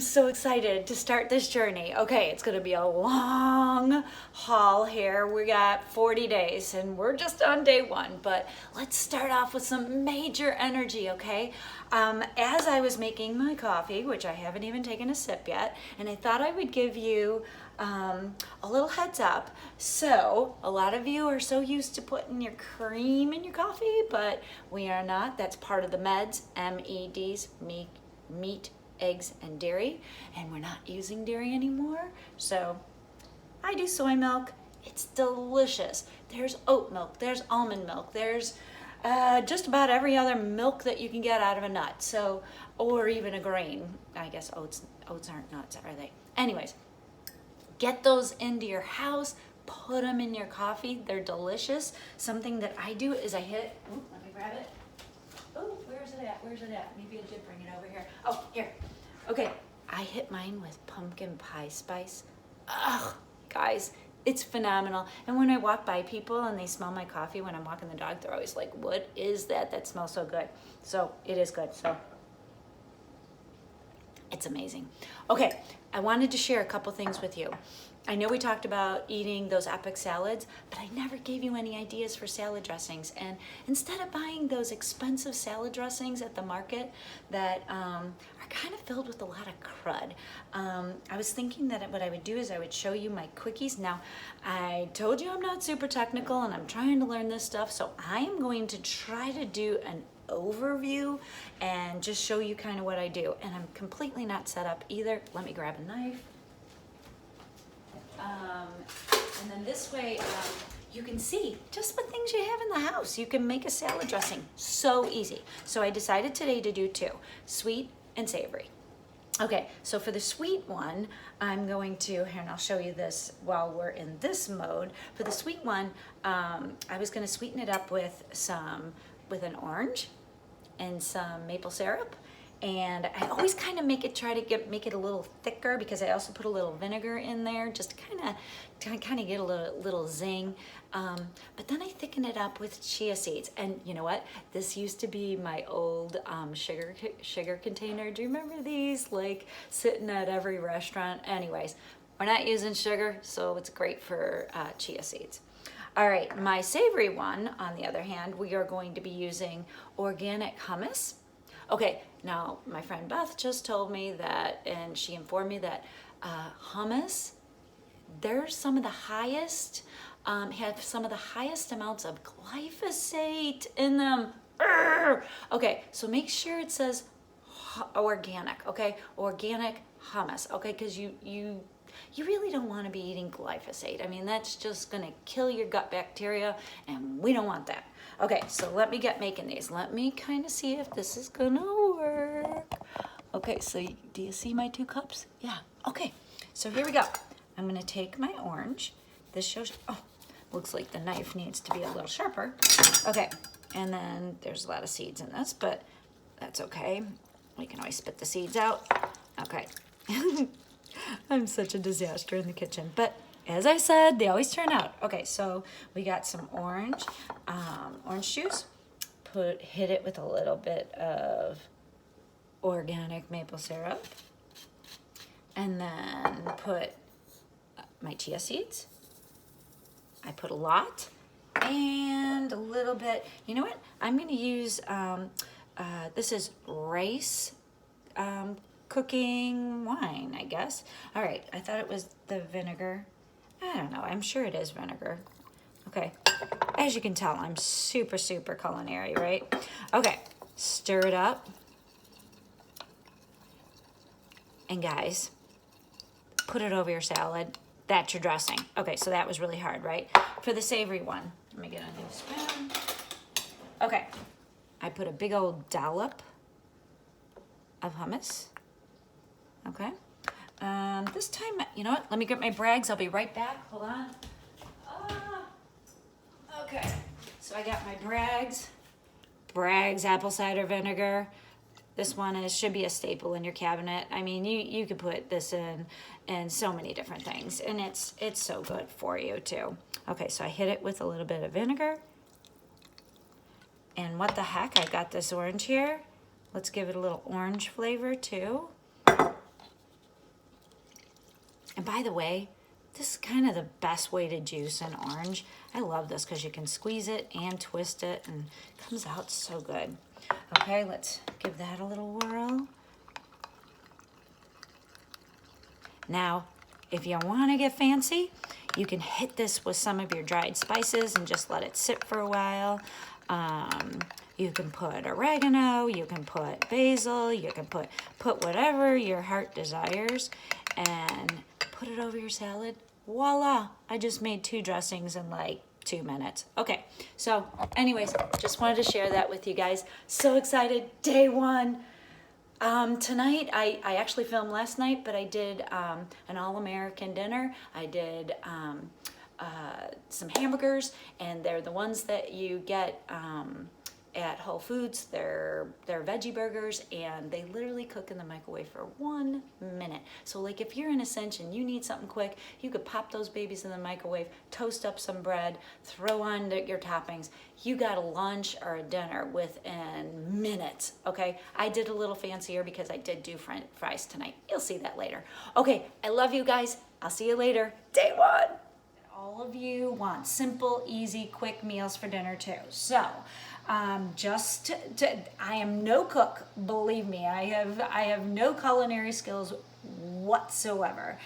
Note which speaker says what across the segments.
Speaker 1: so excited to start this journey. Okay, it's gonna be a long haul here. We got 40 days and we're just on day one, but let's start off with some major energy, okay? As I was making my coffee, which I haven't even taken a sip yet, and I thought I would give you a little heads up. So a lot of you are so used to putting your cream in your coffee, but we are not. That's part of the meds, MEDs, meat, eggs, and dairy, and we're not using dairy anymore. So I do soy milk. It's delicious. There's oat milk, there's almond milk, there's just about every other milk that you can get out of a nut. So, or even a grain. I guess oats aren't nuts, are they? Anyways, get those into your house, put them in your coffee. They're delicious. Something that I do is I hit, let me grab it. Oh, where's it at? Where's it at? Maybe I did bring it over here. Oh, here. Okay, I hit mine with pumpkin pie spice. Ugh, guys, it's phenomenal. And when I walk by people and they smell my coffee when I'm walking the dog, they're always like, what is that? That smells so good. So it is good. So it's amazing. Okay, I wanted to share a couple things with you. I know we talked about eating those epic salads, but I never gave you any ideas for salad dressings. And instead of buying those expensive salad dressings at the market that are kind of filled with a lot of crud, I was thinking that what I would do is I would show you my quickies. Now, I told you I'm not super technical and I'm trying to learn this stuff, so I am going to try to do an overview and just show you kind of what I do. And I'm completely not set up either. Let me grab a knife. And then this way, you can see just what things you have in the house. You can make a salad dressing so easy. So I decided today to do two, sweet and savory. Okay, so for the sweet one, I'm going to, here, and I'll show you this while we're in this mode. For the sweet one, I was gonna sweeten it up with an orange and some maple syrup. And I always kind of make it a little thicker because I also put a little vinegar in there just to kind of get a little zing. But then I thicken it up with chia seeds. And you know what? This used to be my old sugar container. Do you remember these? Like sitting at every restaurant. Anyways, we're not using sugar, so it's great for chia seeds. All right, my savory one, on the other hand, we are going to be using organic hummus. Okay, now my friend Beth just told me that, and she informed me that hummus, there's some of the highest, have some of the highest amounts of glyphosate in them. Urgh! Okay, so make sure it says organic, okay? Organic hummus, okay? Because you really don't want to be eating glyphosate. I mean, that's just gonna kill your gut bacteria, and we don't want that. Okay, so let me get making these. Let me kind of see if this is gonna work. Okay, so do you see my 2 cups? Yeah, okay. So here we go. I'm gonna take my orange. This shows, oh, looks like the knife needs to be a little sharper. Okay, and then there's a lot of seeds in this, but that's okay. We can always spit the seeds out. Okay. I'm such a disaster in the kitchen, but as I said, they always turn out. Okay, so we got some orange juice. Hit it with a little bit of organic maple syrup, and then put my chia seeds. I put a lot, and a little bit. You know what? I'm going to use. This is rice. Cooking wine, I guess. All right, I thought it was the vinegar. I don't know, I'm sure it is vinegar. Okay, as you can tell, I'm super culinary, right? Okay, stir it up. And guys, put it over your salad. That's your dressing. Okay, so that was really hard, right? For the savory one, let me get a new spoon. Okay, I put a big old dollop of hummus. Okay. This time, you know what? Let me get my Bragg's. I'll be right back. Hold on. Okay. So I got my Bragg's apple cider vinegar. This one should be a staple in your cabinet. I mean, you could put this in so many different things, and it's so good for you too. Okay, so I hit it with a little bit of vinegar. And what the heck? I got this orange here. Let's give it a little orange flavor too. And by the way, this is kind of the best way to juice an orange. I love this because you can squeeze it and twist it and it comes out so good. Okay, let's give that a little whirl. Now, if you want to get fancy, you can hit this with some of your dried spices and just let it sit for a while. You can put oregano, you can put basil, you can put whatever your heart desires and put it over your salad. Voila, I just made 2 dressings in like 2 minutes. Okay, so anyways, just wanted to share that with you guys. So excited, day 1. Tonight, I actually filmed last night, but I did an all-American dinner. I did some hamburgers, and they're the ones that you get at Whole Foods. They're veggie burgers, and they literally cook in the microwave for 1 minute. So like if you're in a cinch and you need something quick, you could pop those babies in the microwave, toast up some bread, throw on your toppings. You got a lunch or a dinner within minutes, okay? I did a little fancier because I did do French fries tonight. You'll see that later. Okay, I love you guys. I'll see you later. Day 1. All of you want simple, easy, quick meals for dinner too. So, I am no cook, believe me. I have no culinary skills whatsoever.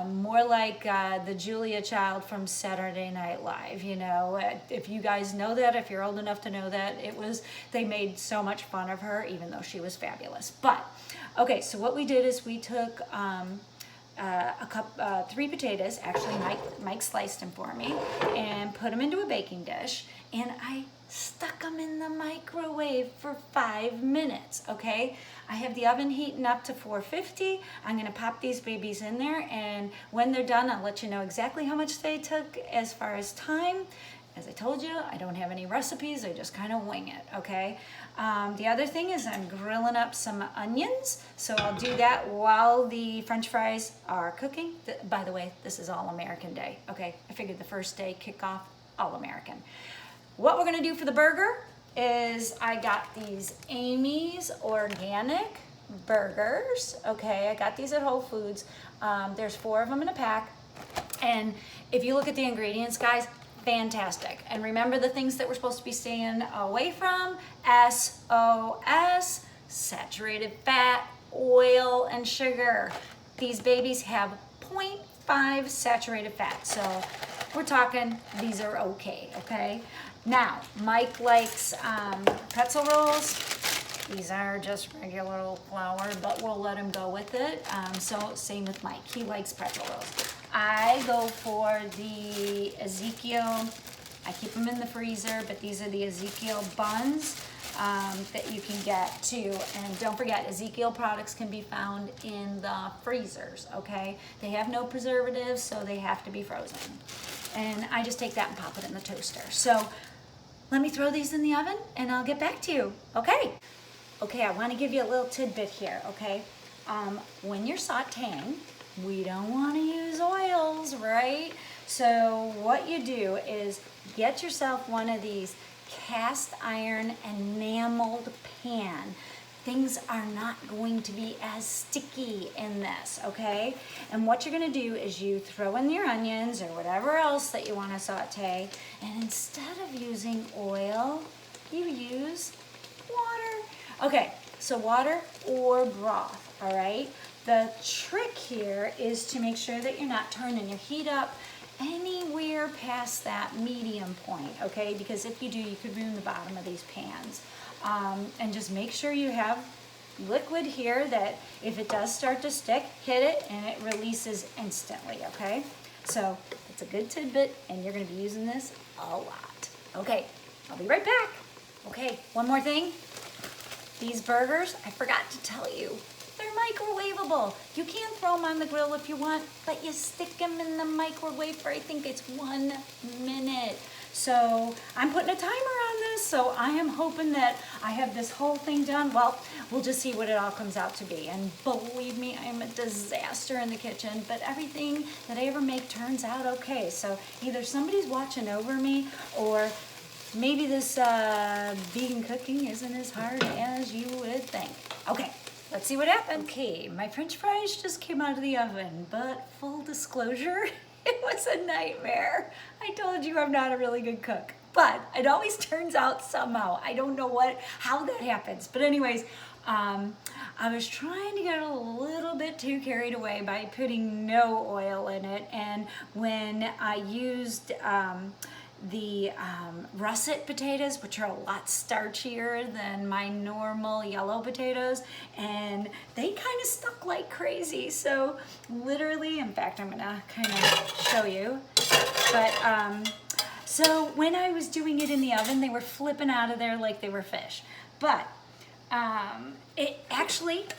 Speaker 1: More like the Julia Child from Saturday Night Live. You know, if you guys know that, if you're old enough to know that, they made so much fun of her, even though she was fabulous. But okay, so what we did is we took 3 potatoes. Actually, Mike sliced them for me and put them into a baking dish, and I stuck them in the microwave for 5 minutes. Okay, I have the oven heating up to 450. I'm gonna pop these babies in there, and when they're done, I'll let you know exactly how much they took as far as time. As I told you, I don't have any recipes. I just kind of wing it, okay? The other thing is I'm grilling up some onions, so I'll do that while the French fries are cooking. By the way, this is All American Day, okay? I figured the first day kickoff, All American. What we're gonna do for the burger is I got these Amy's Organic burgers, okay? I got these at Whole Foods. There's 4 of them in a pack. And if you look at the ingredients, guys, fantastic. And remember the things that we're supposed to be staying away from: SOS, saturated fat, oil, and sugar. These babies have 0.5 saturated fat, so we're talking these are okay? Now, Mike likes pretzel rolls. These are just regular old flour, but we'll let him go with it. So same with Mike, he likes pretzel rolls. I go for the Ezekiel. I keep them in the freezer, but these are the Ezekiel buns that you can get too. And don't forget, Ezekiel products can be found in the freezers, okay? They have no preservatives, so they have to be frozen. And I just take that and pop it in the toaster. So let me throw these in the oven and I'll get back to you, okay? Okay, I wanna give you a little tidbit here, okay? When you're sauteing, we don't wanna use oils, right? So what you do is get yourself one of these cast iron enameled pan. Things are not going to be as sticky in this, okay? And what you're gonna do is you throw in your onions or whatever else that you wanna saute, and instead of using oil, you use water. Okay, so water or broth, all right? The trick here is to make sure that you're not turning your heat up anywhere past that medium point, okay? Because if you do, you could ruin the bottom of these pans. And just make sure you have liquid here that if it does start to stick, hit it and it releases instantly, okay? So it's a good tidbit and you're gonna be using this a lot. Okay, I'll be right back. Okay, one more thing. These burgers, I forgot to tell you, they're microwavable. You can throw them on the grill if you want, but you stick them in the microwave for, I think it's 1 minute. So I'm putting a timer on this, so I am hoping that I have this whole thing done. Well, we'll just see what it all comes out to be. And believe me, I am a disaster in the kitchen, but everything that I ever make turns out okay. So either somebody's watching over me, or maybe this vegan cooking isn't as hard as you would think. Okay, let's see what happens. Okay, my French fries just came out of the oven, but full disclosure, it was a nightmare. I told you I'm not a really good cook, but it always turns out somehow. I don't know how that happens. But anyways, I was trying to get a little bit too carried away by putting no oil in it. And when I used the russet potatoes, which are a lot starchier than my normal yellow potatoes, and they kind of stuck like crazy. So literally, in fact, I'm gonna kind of show you, but so when I was doing it in the oven, they were flipping out of there like they were fish. But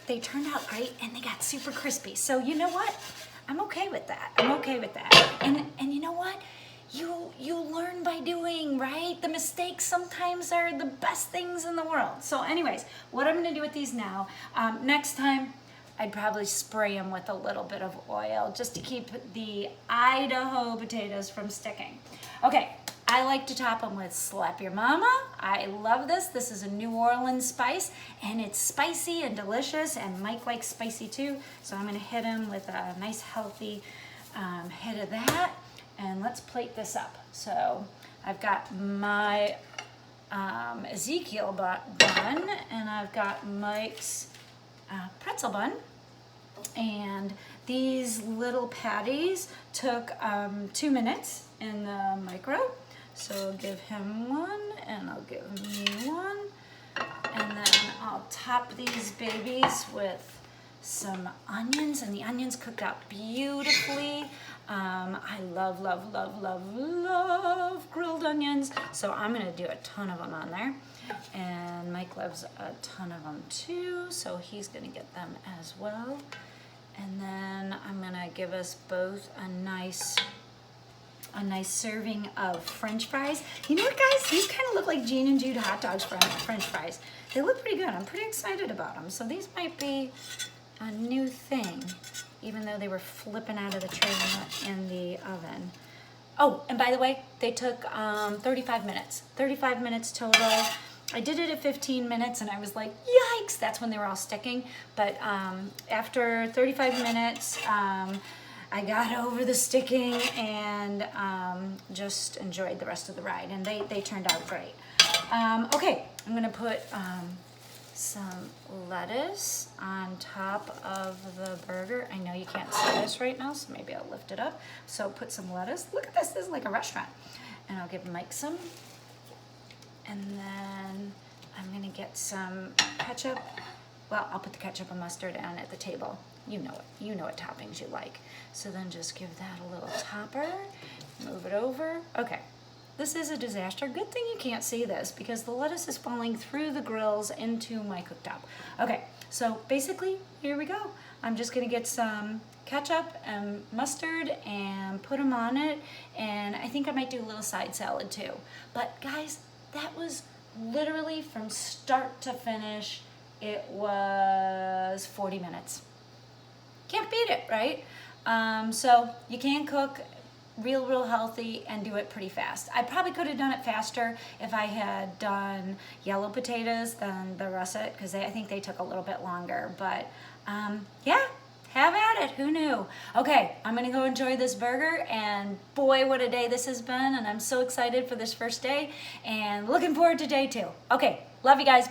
Speaker 1: they turned out great and they got super crispy. So you know what? I'm okay with that. I'm okay with that. And you know what? You learn by doing, right? The mistakes sometimes are the best things in the world. So anyways, what I'm gonna do with these now, next time, I'd probably spray them with a little bit of oil just to keep the Idaho potatoes from sticking. Okay, I like to top them with Slap Your Mama. I love this. This is a New Orleans spice, and it's spicy and delicious, and Mike likes spicy too, so I'm gonna hit him with a nice healthy hit of that, and let's plate this up. So I've got my Ezekiel bun, and I've got Mike's pretzel bun, and these little patties took 2 minutes in the micro. So I'll give him one, and I'll give me one, and then I'll top these babies with some onions, and the onions cooked out beautifully. I love, love, love, love, love grilled onions, so I'm gonna do a ton of them on there. And Mike loves a ton of them too, so he's gonna get them as well. And then I'm gonna give us both a nice serving of French fries. You know what, guys? These kind of look like Gene and Jude hot dogs French fries. They look pretty good. I'm pretty excited about them. So these might be a new thing, even though they were flipping out of the tray in the oven. Oh, and by the way, they took 35 minutes. 35 minutes total. I did it at 15 minutes, and I was like, yikes, that's when they were all sticking. But after 35 minutes, I got over the sticking and just enjoyed the rest of the ride, and they turned out great. Okay, I'm gonna put some lettuce on top of the burger. I know you can't see this right now, so maybe I'll lift it up. So put some lettuce. Look at this, this is like a restaurant. And I'll give Mike some. And then I'm gonna get some ketchup. Well, I'll put the ketchup and mustard on at the table. You know it. You know what toppings you like. So then just give that a little topper. Move it over. Okay. This is a disaster. Good thing you can't see this because the lettuce is falling through the grills into my cooktop. Okay, so basically, here we go. I'm just gonna get some ketchup and mustard and put them on it. And I think I might do a little side salad too. But guys, that was literally from start to finish, it was 40 minutes. Can't beat it, right? So you can cook real healthy and do it pretty fast. I probably could have done it faster if I had done yellow potatoes than the russet, because I think they took a little bit longer. But yeah, have at it. Who knew? Okay, I'm gonna go enjoy this burger, and boy, what a day this has been, and I'm so excited for this first day and looking forward to day 2. Okay, love you guys.